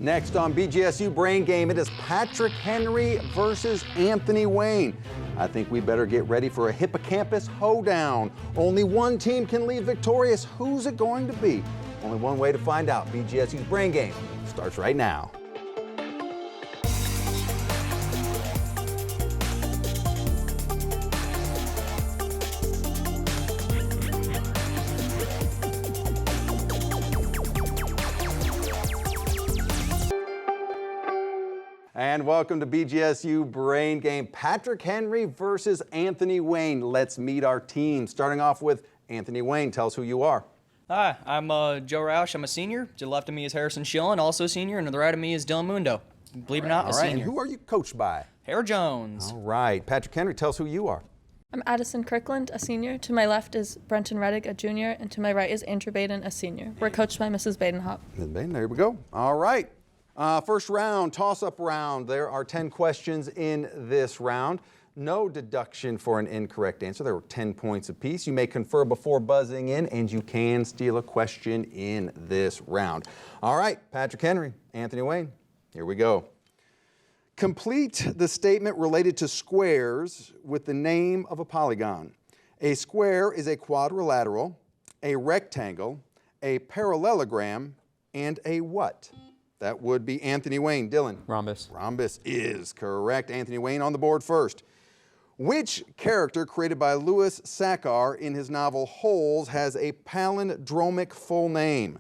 Next on BGSU Brain Game, it is Patrick Henry versus Anthony Wayne. I think we better get ready for a hippocampus hoedown. Only one team can leave victorious. Who's it going to be? Only one way to find out. BGSU's Brain Game starts right now. And welcome to BGSU Brain Game. Patrick Henry versus Anthony Wayne. Let's meet our team. Starting off with Anthony Wayne. Tell us who you are. Hi, I'm Joe Roush. I'm a senior. To the left of me is Harrison Schillen, also a senior, and to the right of me is Dylan Mundo. Believe it or not, a senior. And who are you coached by? Hare Jones. All right. Patrick Henry, tell us who you are. I'm Addison Kirkland, a senior. To my left is Brenton Reddick, a junior, and to my right is Andrew Baden, a senior. We're coached by Mrs. Badenhop. Ms. Baden, there we go. All right. First round, toss-up round. There are 10 questions in this round. No deduction for an incorrect answer. There were 10 points apiece. You may confer before buzzing in, and you can steal a question in this round. All right, Patrick Henry, Anthony Wayne, here we go. Complete the statement related to squares with the name of a polygon. A square is a quadrilateral, a rectangle, a parallelogram, and a what? That would be Anthony Wayne. Dylan? Rhombus. Rhombus is correct. Anthony Wayne on the board first. Which character created by Louis Sachar in his novel Holes has a palindromic full name?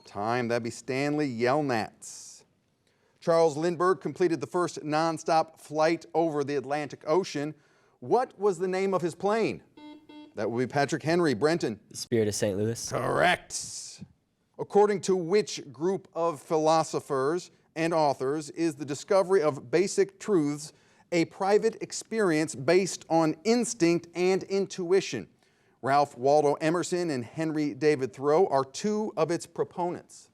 Time, that'd be Stanley Yelnats. Charles Lindbergh completed the first nonstop flight over the Atlantic Ocean. What was the name of his plane? That would be Patrick Henry. Brenton? The Spirit of St. Louis. Correct. According to which group of philosophers and authors is the discovery of basic truths a private experience based on instinct and intuition? Ralph Waldo Emerson and Henry David Thoreau are two of its proponents.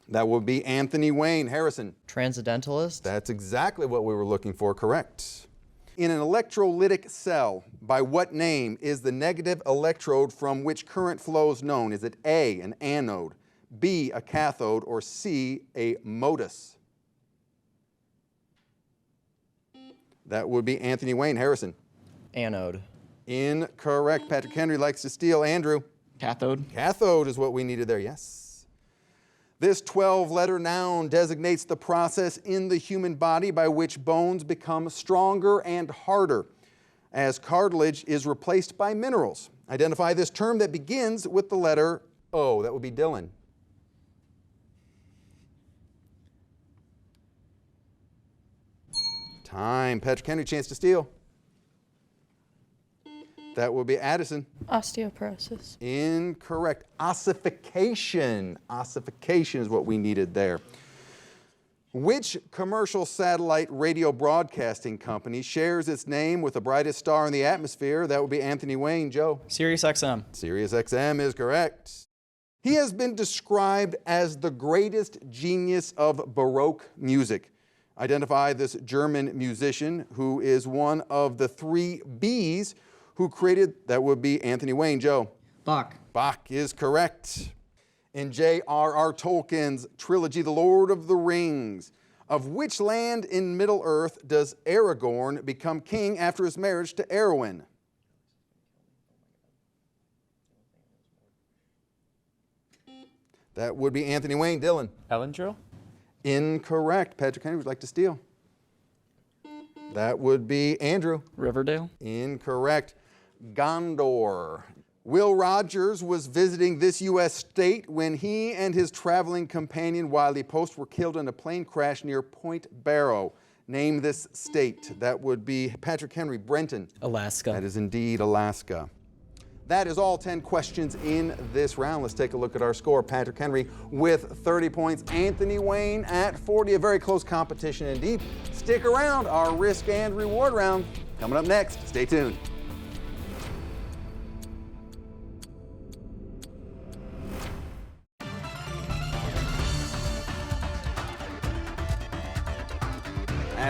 That would be Anthony Wayne. Harrison? Transcendentalist. That's exactly what we were looking for. Correct. In an electrolytic cell, by what name is the negative electrode from which current flows known? Is it A, an anode, B, a cathode, or C, a modus? That would be Anthony Wayne. Harrison? Anode. Incorrect. Patrick Henry likes to steal. Andrew? Cathode. Cathode is what we needed there, yes. This 12-letter noun designates the process in the human body by which bones become stronger and harder as cartilage is replaced by minerals. Identify this term that begins with the letter O. That would be Dylan. Time. Patrick Henry, chance to steal. That would be Addison. Osteoporosis. Incorrect. Ossification. Ossification is what we needed there. Which commercial satellite radio broadcasting company shares its name with the brightest star in the atmosphere? That would be Anthony Wayne. Joe? Sirius XM. Sirius XM is correct. He has been described as the greatest genius of Baroque music. Identify this German musician who is one of the three B's who created, that would be Anthony Wayne. Joe? Bach. Bach is correct. In J.R.R. Tolkien's trilogy, The Lord of the Rings, of which land in Middle-earth does Aragorn become king after his marriage to Arwen? That would be Anthony Wayne. Dylan? Elendil. Incorrect. Patrick Henry would like to steal. That would be Andrew. Riverdale. Incorrect. Gondor. Will Rogers was visiting this U.S. state when he and his traveling companion Wiley Post were killed in a plane crash near Point Barrow. Name this state. That would be Patrick Henry. Brenton? Alaska. That is indeed Alaska. That is all 10 questions in this round. Let's take a look at our score. Patrick Henry with 30 points. Anthony Wayne at 40. A very close competition indeed. Stick around. Our risk and reward round coming up next. Stay tuned.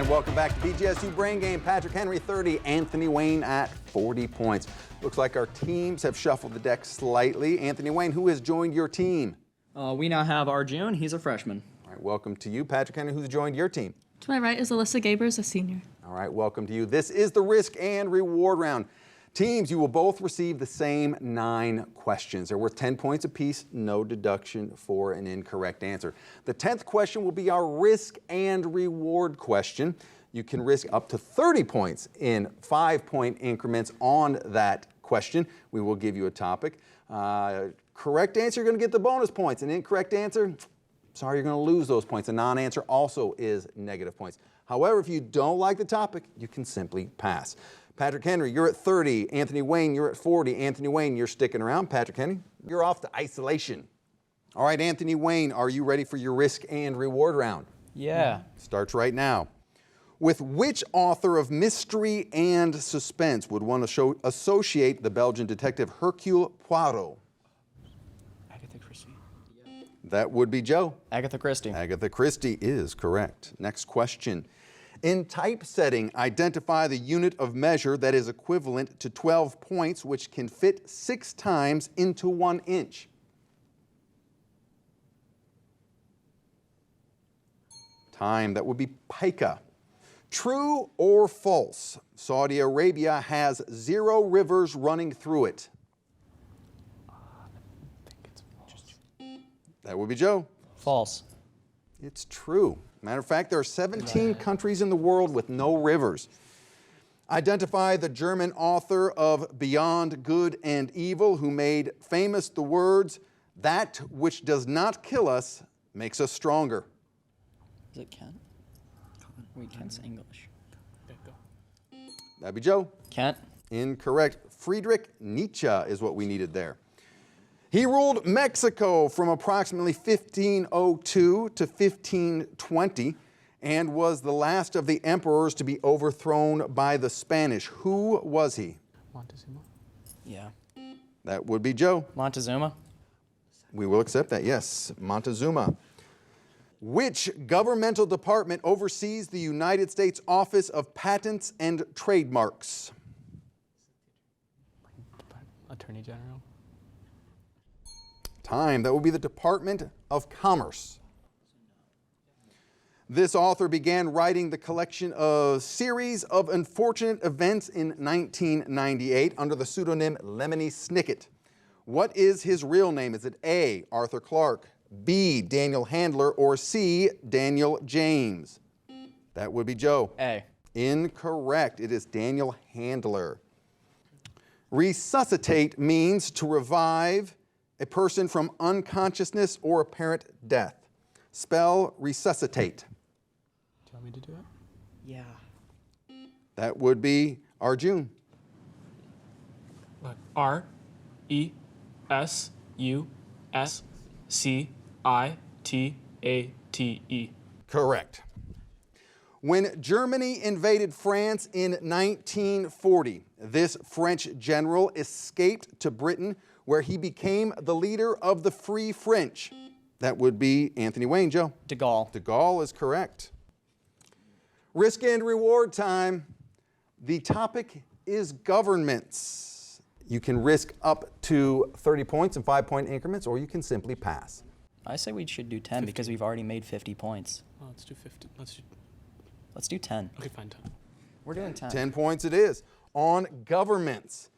And welcome back to BGSU Brain Game. Patrick Henry 30, Anthony Wayne at 40 points. Looks like our teams have shuffled the deck slightly. Anthony Wayne, who has joined your team? We now have Arjun. He's a freshman. All right, welcome to you. Patrick Henry, who's joined your team? To my right is Alyssa Gabers, a senior. All right, welcome to you. This is the risk and reward round. Teams, you will both receive the same 9 questions. They're worth 10 points apiece, no deduction for an incorrect answer. The 10th question will be our risk and reward question. You can risk up to 30 points in 5-point increments on that question. We will give you a topic. Correct answer, you're going to get the bonus points. An incorrect answer, sorry, you're going to lose those points. A non-answer also is negative points. However, if you don't like the topic, you can simply pass. Patrick Henry, you're at 30. Anthony Wayne, you're at 40. Anthony Wayne, you're sticking around. Patrick Henry, you're off to isolation. All right, Anthony Wayne, are you ready for your risk and reward round? Yeah. Starts right now. With which author of mystery and suspense would one associate the Belgian detective Hercule Poirot? Agatha Christie. That would be Joe. Agatha Christie. Agatha Christie is correct. Next question. In typesetting, identify the unit of measure that is equivalent to 12 points, which can fit 6 times into 1 inch. Time, that would be pica. True or false? Saudi Arabia has 0 rivers running through it. I think it's false. That would be Joe. False. It's true. Matter of fact, there are 17 countries in the world with no rivers. Identify the German author of Beyond Good and Evil, who made famous the words, "That which does not kill us makes us stronger." Is it Kent? Wait, Kent's English. That'd be Joe. Kent? Incorrect. Friedrich Nietzsche is what we needed there. He ruled Mexico from approximately 1502 to 1520 and was the last of the emperors to be overthrown by the Spanish. Who was he? Montezuma. Yeah. That would be Joe. Montezuma? We will accept that, yes. Montezuma. Which governmental department oversees the United States Office of Patents and Trademarks? Attorney General. Time, that would be the Department of Commerce. This author began writing the collection of series of unfortunate events in 1998 under the pseudonym Lemony Snicket. What is his real name? Is it A, Arthur Clarke, B, Daniel Handler, or C, Daniel James? That would be Joe. A. Incorrect. It is Daniel Handler. Resuscitate means to revive a person from unconsciousness or apparent death. Spell resuscitate. Do you want me to do it? Yeah. That would be Arjun. Look, RESUSCITATE. Correct. When Germany invaded France in 1940, this French general escaped to Britain, where he became the leader of the Free French. That would be Anthony Wayne, Joe. De Gaulle. De Gaulle is correct. Risk and reward time. The topic is governments. You can risk up to 30 points in 5-point increments, or you can simply pass. I say we should do 10 because we've already made 50 points. Oh, let's do 50. Let's do 10. Okay, fine, 10. We're doing 10. 10 points it is. On governments.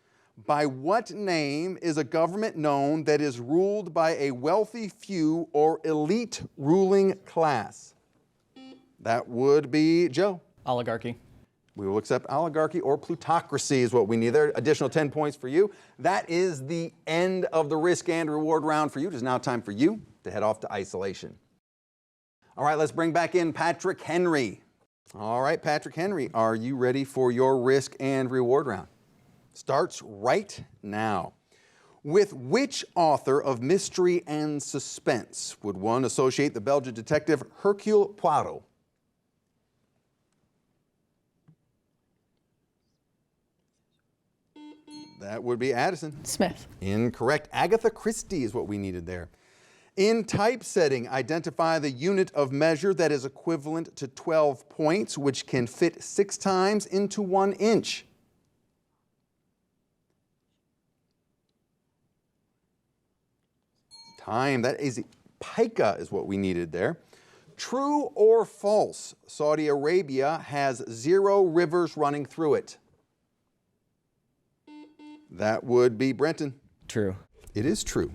By what name is a government known that is ruled by a wealthy few or elite ruling class? That would be Joe. Oligarchy. We will accept oligarchy or plutocracy is what we need there. Additional 10 points for you. That is the end of the risk and reward round for you. It is now time for you to head off to isolation. All right, let's bring back in Patrick Henry. All right, Patrick Henry, are you ready for your risk and reward round? Starts right now. With which author of mystery and suspense would one associate the Belgian detective Hercule Poirot? That would be Addison. Smith. Incorrect. Agatha Christie is what we needed there. In typesetting, identify the unit of measure that is equivalent to 12 points, which can fit 6 times into 1 inch. Time, that is pica is what we needed there. True or false, Saudi Arabia has 0 rivers running through it. That would be Brenton. True. It is true.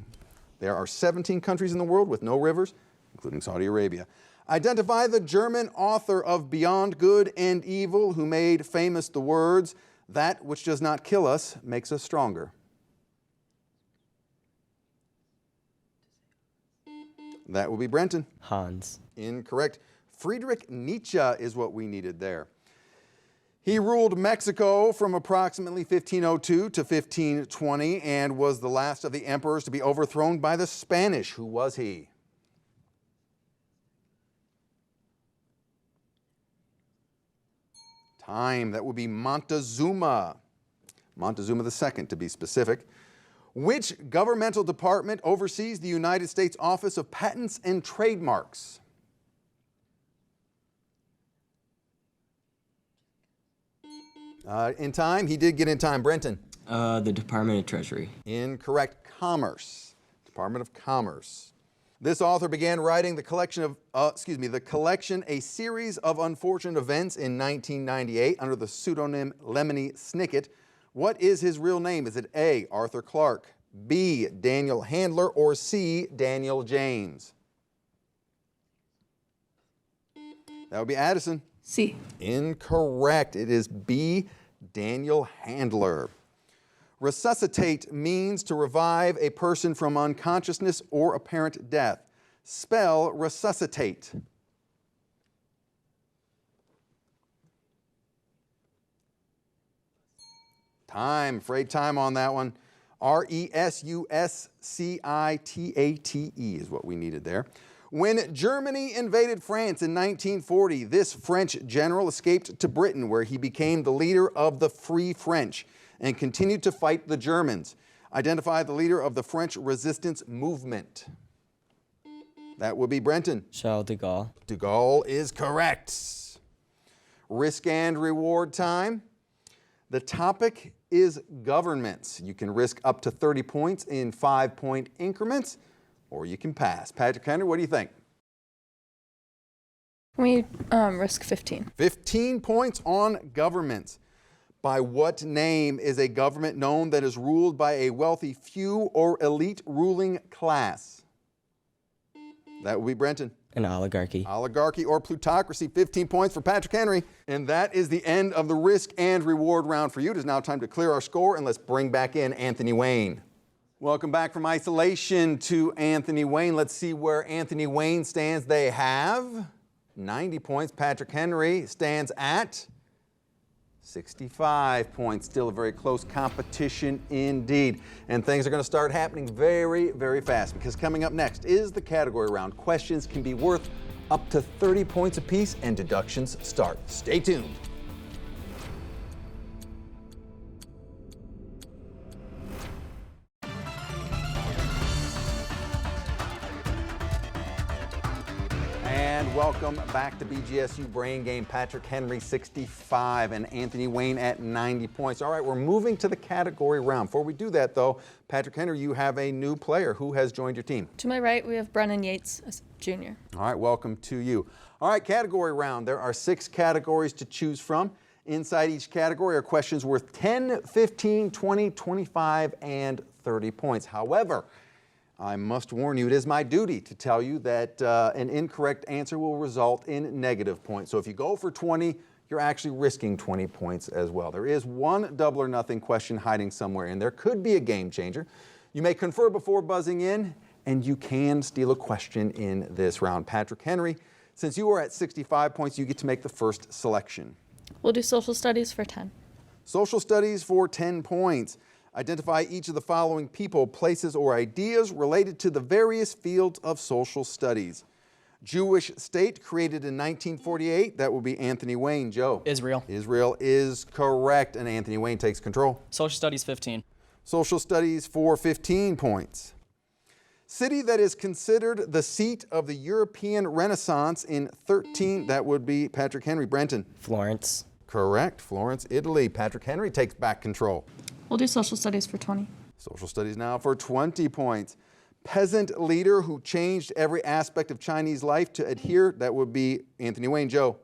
There are 17 countries in the world with no rivers, including Saudi Arabia. Identify the German author of Beyond Good and Evil who made famous the words, "That which does not kill us makes us stronger." That will be Brenton. Hans. Incorrect. Friedrich Nietzsche is what we needed there. He ruled Mexico from approximately 1502 to 1520 and was the last of the emperors to be overthrown by the Spanish. Who was he? Time. That would be Montezuma. Montezuma II, to be specific. Which governmental department oversees the United States Office of Patents and Trademarks? In time, he did get in time. Brenton. The Department of Treasury. Incorrect. Commerce. Department of Commerce. This author began writing the collection, A Series of Unfortunate Events in 1998 under the pseudonym Lemony Snicket. What is his real name? Is it A, Arthur Clarke, B, Daniel Handler, or C, Daniel James? That would be Addison. C. Incorrect. It is B, Daniel Handler. Resuscitate means to revive a person from unconsciousness or apparent death. Spell resuscitate. Time, afraid time on that one. R-E-S-U-S-C-I-T-A-T-E is what we needed there. When Germany invaded France in 1940, this French general escaped to Britain, where he became the leader of the Free French and continued to fight the Germans. Identify the leader of the French resistance movement. That would be Brenton. Charles de Gaulle. De Gaulle is correct. Risk and reward time. The topic is governments. You can risk up to 30 points in 5-point increments, or you can pass. Patrick Henry, what do you think? We risk 15. 15 points on governments. By what name is a government known that is ruled by a wealthy few or elite ruling class? That would be Brenton. An oligarchy. Oligarchy or plutocracy, 15 points for Patrick Henry. And that is the end of the risk and reward round for you. It is now time to clear our score, and let's bring back in Anthony Wayne. Welcome back from isolation to Anthony Wayne. Let's see where Anthony Wayne stands. They have 90 points. Patrick Henry stands at 65 points. Still a very close competition indeed. And things are going to start happening very, very fast, because coming up next is the category round. Questions can be worth up to 30 points apiece, and deductions start. Stay tuned. And welcome back to BGSU Brain Game. Patrick Henry 65 and Anthony Wayne at 90 points. All right, we're moving to the category round. Before we do that though, Patrick Henry, you have a new player. Who has joined your team? To my right, we have Brennan Yates, Jr. All right, welcome to you. All right, category round. There are 6 categories to choose from. Inside each category are questions worth 10, 15, 20, 25, and 30 points. However, I must warn you, it is my duty to tell you that an incorrect answer will result in negative points. So if you go for 20, you're actually risking 20 points as well. There is one double or nothing question hiding somewhere in there. Could be a game changer. You may confer before buzzing in, and you can steal a question in this round. Patrick Henry, since you are at 65 points, you get to make the first selection. We'll do social studies for 10. Social studies for 10 points. Identify each of the following people, places, or ideas related to the various fields of social studies. Jewish state created in 1948. That will be Anthony Wayne. Joe. Israel. Israel is correct, and Anthony Wayne takes control. Social studies 15. Social studies for 15 points. City that is considered the seat of the European Renaissance in 13, that would be Patrick Henry. Brenton. Florence. Correct. Florence, Italy. Patrick Henry takes back control. We'll do social studies for 20. Social studies now for 20 points. Peasant leader who changed every aspect of Chinese life to adhere, that would be Anthony Wayne. Joe.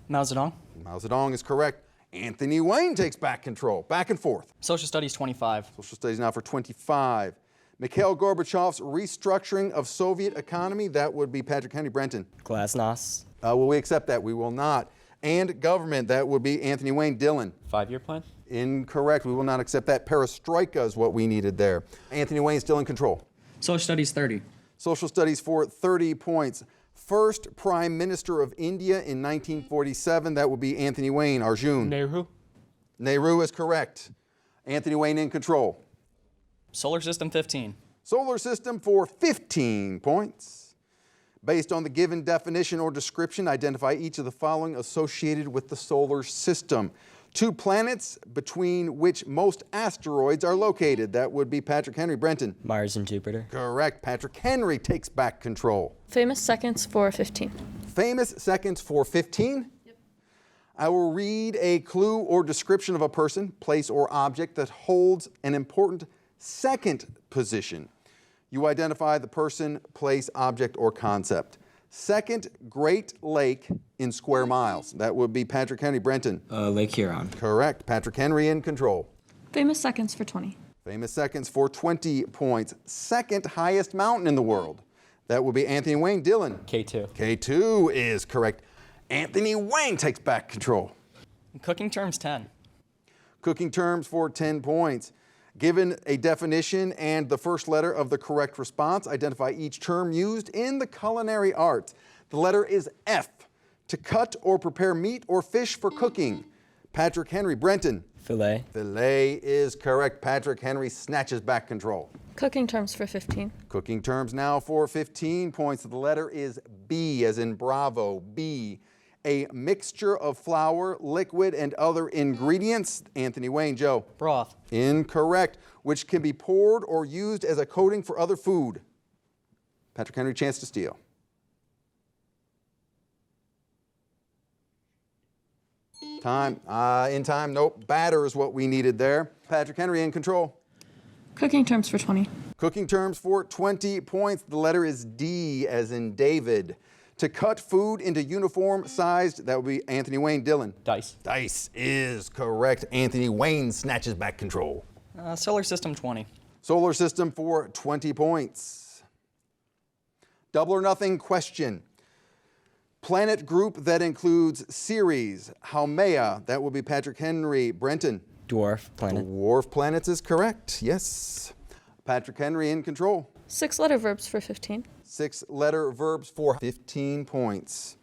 Mao Zedong. Mao Zedong is correct. Anthony Wayne takes back control. Back and forth. Social studies 25. Social studies now for 25. Mikhail Gorbachev's restructuring of Soviet economy, that would be Patrick Henry. Brenton. Glasnost. Will we accept that? We will not. And government, that would be Anthony Wayne. Dylan. 5-year plan? Incorrect. We will not accept that. Perestroika is what we needed there. Anthony Wayne still in control. Social studies 30. Social studies for 30 points. First Prime Minister of India in 1947, that would be Anthony Wayne. Arjun. Nehru. Nehru is correct. Anthony Wayne in control. Solar system 15. Solar system for 15 points. Based on the given definition or description, identify each of the following associated with the solar system. 2 planets between which most asteroids are located. That would be Patrick Henry. Brenton. Mars and Jupiter. Correct. Patrick Henry takes back control. Famous seconds for 15. Famous seconds for 15. Yep. I will read a clue or description of a person, place, or object that holds an important second position. You identify the person, place, object, or concept. Second Great Lake in square miles. That would be Patrick Henry. Brenton. Lake Huron. Correct. Patrick Henry in control. Famous seconds for 20. Famous seconds for 20 points. Second highest mountain in the world. That would be Anthony Wayne. Dylan. K2. K2 is correct. Anthony Wayne takes back control. Cooking terms 10. Cooking terms for 10 points. Given a definition and the first letter of the correct response, identify each term used in the culinary arts. The letter is F. To cut or prepare meat or fish for cooking. Patrick Henry. Brenton. Filet. Filet is correct. Patrick Henry snatches back control. Cooking terms for 15. Cooking terms now for 15 points. The letter is B, as in Bravo. B. A mixture of flour, liquid, and other ingredients. Anthony Wayne. Joe. Broth. Incorrect. Which can be poured or used as a coating for other food. Patrick Henry, chance to steal. Time. In time. Nope. Batter is what we needed there. Patrick Henry in control. Cooking terms for 20. Cooking terms for 20 points. The letter is D, as in David. To cut food into uniform sized, that would be Anthony Wayne. Dylan. Dice. Dice is correct. Anthony Wayne snatches back control. Solar system 20. Solar system for 20 points. Double or nothing question. Planet group that includes Ceres, Haumea, that will be Patrick Henry. Brenton. Dwarf planet. Dwarf planets is correct, yes. Patrick Henry in control. 6-letter verbs for 15. 6-letter verbs for 15 points.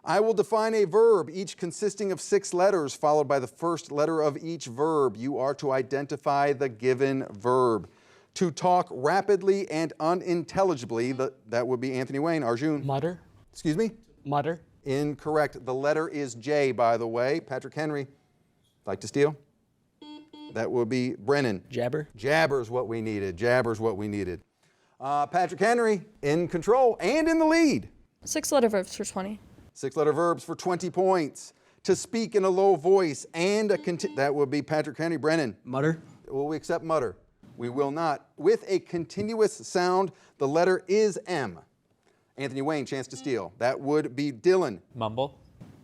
I will define a verb, each consisting of 6 letters, followed by the first letter of each verb. You are to identify the given verb. To talk rapidly and unintelligibly, that would be Anthony Wayne. Arjun. Mutter. Excuse me? Mutter. Incorrect. The letter is J, by the way. Patrick Henry. Like to steal? That would be Brennan. Jabber. Jabber's what we needed. Jabber's what we needed. Patrick Henry in control and in the lead. 6-letter verbs for 20. 6-letter verbs for 20 points. To speak in a low voice and that would be Patrick Henry. Brennan. Mutter. Will we accept mutter? We will not. With a continuous sound, the letter is M. Anthony Wayne, chance to steal. That would be Dylan. Mumble.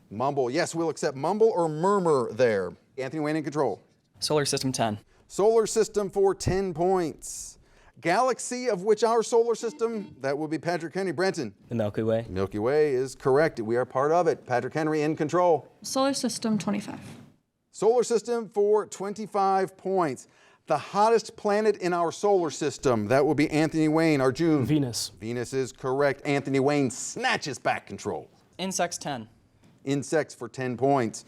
Mumble. Yes, we'll accept mumble or murmur there. Anthony Wayne in control. Solar system 10. Solar system for 10 points. Galaxy of which our solar system, that would be Patrick Henry. Brenton. The Milky Way. Milky Way is correct. We are part of it. Patrick Henry in control. Solar system 25. Solar system for 25 points. The hottest planet in our solar system, that will be Anthony Wayne. Arjun. Venus. Venus is correct. Anthony Wayne snatches back control. Insects 10. Insects for 10 points.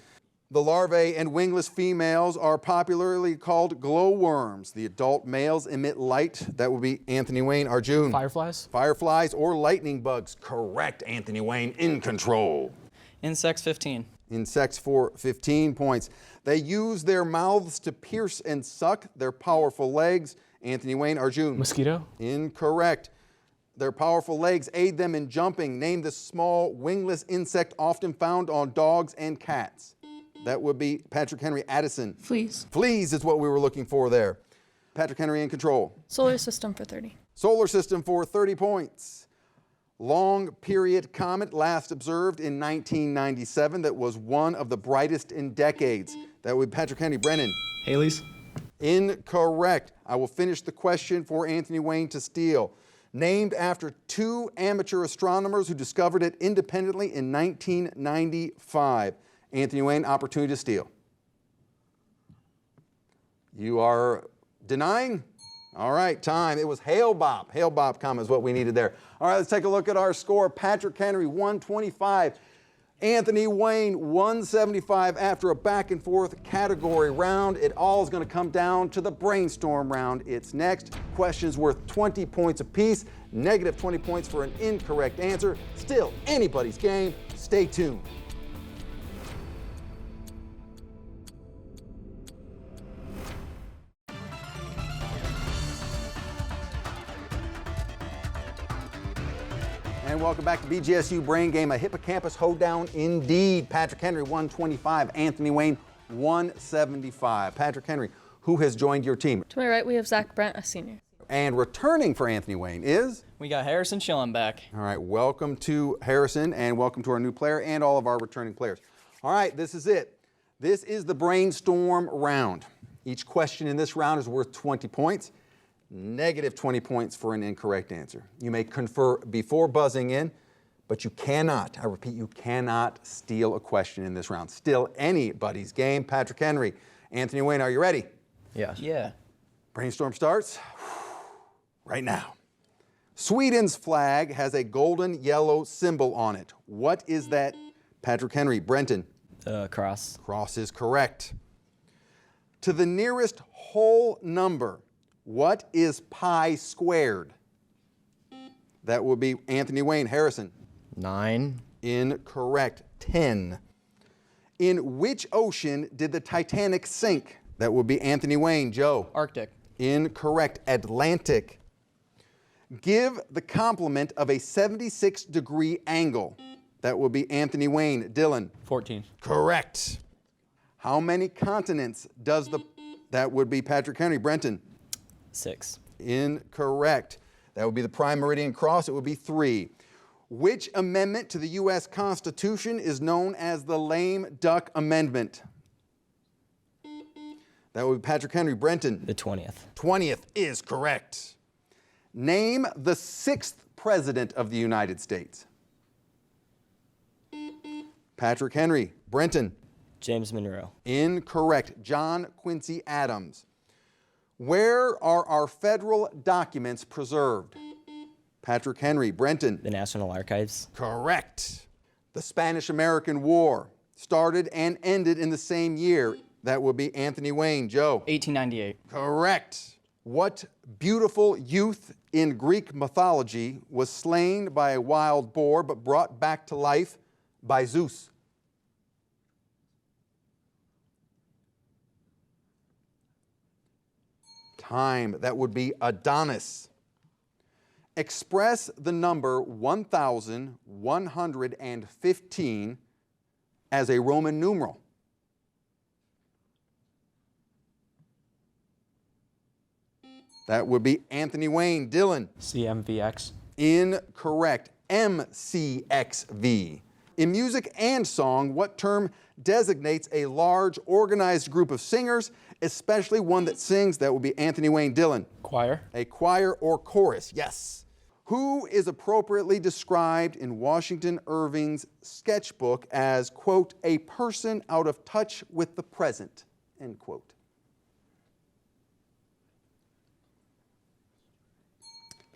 The larvae and wingless females are popularly called glowworms. The adult males emit light. That would be Anthony Wayne. Arjun. Fireflies. Fireflies or lightning bugs. Correct. Anthony Wayne in control. Insects 15. Insects for 15 points. They use their mouths to pierce and suck their powerful legs. Anthony Wayne. Arjun. Mosquito. Incorrect. Their powerful legs aid them in jumping. Name the small wingless insect often found on dogs and cats. That would be Patrick Henry. Addison. Fleas. Fleas is what we were looking for there. Patrick Henry in control. Solar system for 30. Solar system for 30 points. Long period comet last observed in 1997 that was one of the brightest in decades. That would be Patrick Henry. Brennan. Haley's. Incorrect. I will finish the question for Anthony Wayne to steal. Named after 2 amateur astronomers who discovered it independently in 1995. Anthony Wayne, opportunity to steal. You are denying? All right, time. It was Hale-Bopp. Hale-Bopp comet is what we needed there. All right, let's take a look at our score. Patrick Henry, 125. Anthony Wayne, 175 after a back and forth category round. It all is going to come down to the brainstorm round. It's next. Questions worth 20 points apiece. Negative 20 points for an incorrect answer. Still anybody's game. Stay tuned. And welcome back to BGSU Brain Game, a hippocampus hoedown indeed. Patrick Henry, 125. Anthony Wayne, 175. Patrick Henry, who has joined your team? To my right, we have Zach Brent, a senior. And returning for Anthony Wayne is? We got Harrison Schillen back. All right, welcome to Harrison, and welcome to our new player and all of our returning players. All right, this is it. This is the brainstorm round. Each question in this round is worth 20 points. Negative 20 points for an incorrect answer. You may confer before buzzing in, but you cannot, I repeat, you cannot steal a question in this round. Still anybody's game. Patrick Henry, Anthony Wayne, are you ready? Yes. Yeah. Brainstorm starts right now. Sweden's flag has a golden yellow symbol on it. What is that? Patrick Henry. Brenton. Cross. Cross is correct. To the nearest whole number, what is pi squared? That would be Anthony Wayne. Harrison. 9. Incorrect. 10. In which ocean did the Titanic sink? That would be Anthony Wayne. Joe. Arctic. Incorrect. Atlantic. Give the complement of a 76-degree angle. That would be Anthony Wayne. Dylan. 14. Correct. How many continents does that would be Patrick Henry. Brenton. 6. Incorrect. That would be the prime meridian cross. It would be 3. Which amendment to the U.S. Constitution is known as the lame duck amendment? That would be Patrick Henry. Brenton. The 20th. 20th is correct. Name the 6th president of the United States. Patrick Henry. Brenton. James Monroe. Incorrect. John Quincy Adams. Where are our federal documents preserved? Patrick Henry. Brenton. The National Archives. Correct. The Spanish-American War started and ended in the same year. That would be Anthony Wayne. Joe. 1898. Correct. What beautiful youth in Greek mythology was slain by a wild boar but brought back to life by Zeus? Time. That would be Adonis. Express the number 1,115 as a Roman numeral. That would be Anthony Wayne. Dylan. CMVX. Incorrect. MCXV. In music and song, what term designates a large organized group of singers, especially one that sings? That would be Anthony Wayne. Dylan. Choir. A choir or chorus, yes. Who is appropriately described in Washington Irving's sketchbook as, quote, a person out of touch with the present, end quote?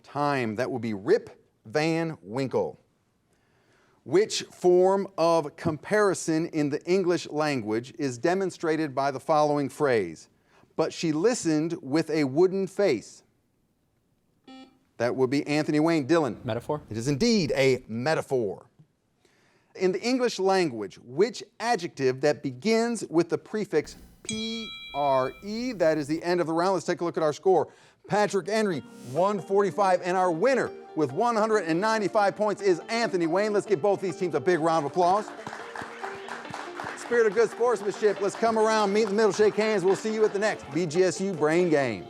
Time. That will be Rip Van Winkle. Which form of comparison in the English language is demonstrated by the following phrase? But she listened with a wooden face. That would be Anthony Wayne. Dylan. Metaphor. It is indeed a metaphor. In the English language, which adjective that begins with the prefix P-R-E. That is the end of the round. Let's take a look at our score. Patrick Henry, 145, and our winner with 195 points is Anthony Wayne. Let's give both these teams a big round of applause. Spirit of good sportsmanship. Let's come around, meet in the middle, shake hands. We'll see you at the next BGSU Brain Game.